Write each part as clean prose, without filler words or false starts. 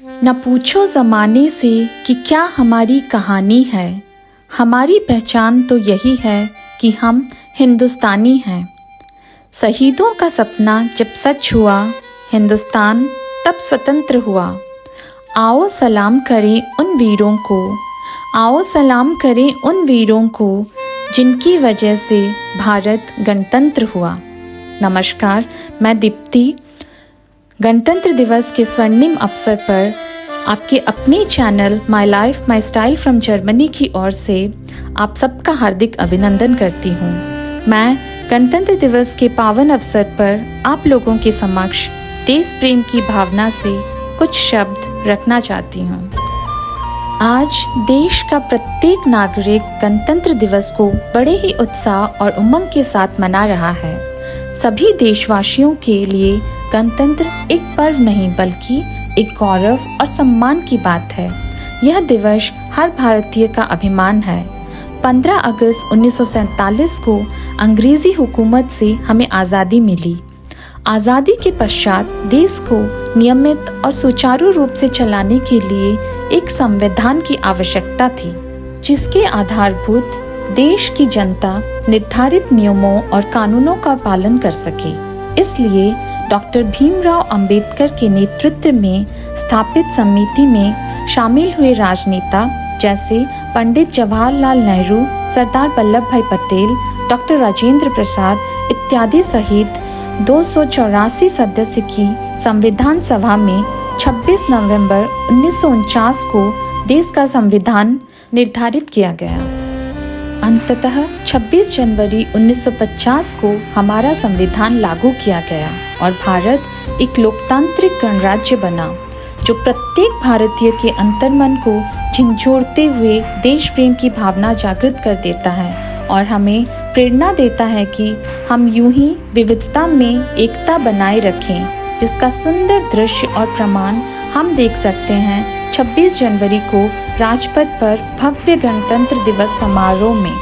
न पूछो ज़माने से कि क्या हमारी कहानी है, हमारी पहचान तो यही है कि हम हिंदुस्तानी हैं। शहीदों का सपना जब सच हुआ, हिंदुस्तान तब स्वतंत्र हुआ। आओ सलाम करें उन वीरों को, आओ सलाम करें उन वीरों को, जिनकी वजह से भारत गणतंत्र हुआ। नमस्कार, मैं दीप्ति। गणतंत्र दिवस के स्वर्णिम अवसर पर आपके अपने channel my life my style from Germany की ओर से आप सबका हार्दिक अभिनंदन करती हूँ। मैं गणतंत्र दिवस के पावन अवसर पर आप लोगों के समक्ष देश प्रेम की भावना से कुछ शब्द रखना चाहती हूँ। आज देश का प्रत्येक नागरिक गणतंत्र दिवस को बड़े ही उत्साह और उमंग के साथ मना रहा है। सभी देशवासियों के लिए गणतंत्र एक पर्व नहीं बल्कि एक गौरव और सम्मान की बात है। यह दिवस हर भारतीय का अभिमान है। 15 अगस्त 1947 को अंग्रेजी हुकूमत से हमें आज़ादी मिली। आज़ादी के पश्चात देश को नियमित और सुचारू रूप से चलाने के लिए एक संविधान की आवश्यकता थी, जिसके आधारभूत देश की जनता निर्धारित नियमों और कानूनों का पालन कर सके। इसलिए डॉक्टर भीमराव अंबेडकर के नेतृत्व में स्थापित समिति में शामिल हुए राजनेता जैसे पंडित जवाहरलाल नेहरू, सरदार वल्लभ भाई पटेल, डॉक्टर राजेंद्र प्रसाद इत्यादि सहित 284 सदस्य की संविधान सभा में 26 नवंबर 1949 को देश का संविधान निर्धारित किया गया। अंततः 26 जनवरी 1950 को हमारा संविधान लागू किया गया और भारत एक लोकतांत्रिक गणराज्य बना, जो प्रत्येक भारतीय के अंतर्मन को झिंझोड़ते हुए देश प्रेम की भावना जागृत कर देता है और हमें प्रेरणा देता है कि हम यूं ही विविधता में एकता बनाए रखें, जिसका सुंदर दृश्य और प्रमाण हम देख सकते हैं 26 जनवरी को राजपथ पर भव्य गणतंत्र दिवस समारोह में,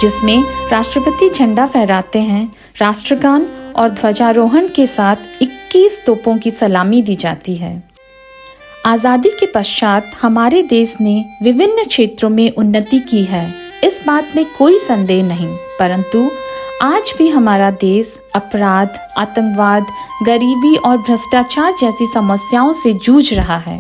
जिसमें राष्ट्रपति झंडा फहराते हैं, राष्ट्रगान और ध्वजारोहण के साथ 21 तोपों की सलामी दी जाती है। आज़ादी के पश्चात हमारे देश ने विभिन्न क्षेत्रों में उन्नति की है, इस बात में कोई संदेह नहीं, परंतु आज भी हमारा देश अपराध, आतंकवाद, गरीबी और भ्रष्टाचार जैसी समस्याओं से जूझ रहा है।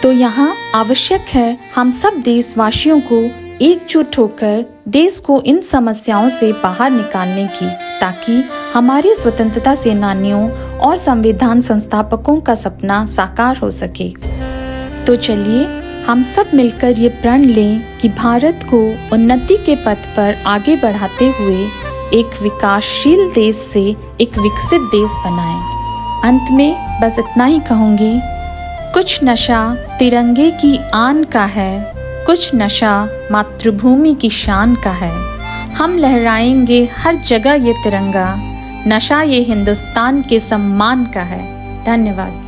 तो यहाँ आवश्यक है हम सब देशवासियों को एकजुट होकर देश को इन समस्याओं से बाहर निकालने की, ताकि हमारे स्वतंत्रता सेनानियों और संविधान संस्थापकों का सपना साकार हो सके। तो चलिए हम सब मिलकर ये प्रण लें कि भारत को उन्नति के पथ पर आगे बढ़ाते हुए एक विकासशील देश से एक विकसित देश बनाएं। अंत में बस इतना ही कहूँगी, कुछ नशा तिरंगे की आन का है, कुछ नशा मातृभूमि की शान का है। हम लहराएंगे हर जगह ये तिरंगा, नशा ये हिंदुस्तान के सम्मान का है। धन्यवाद।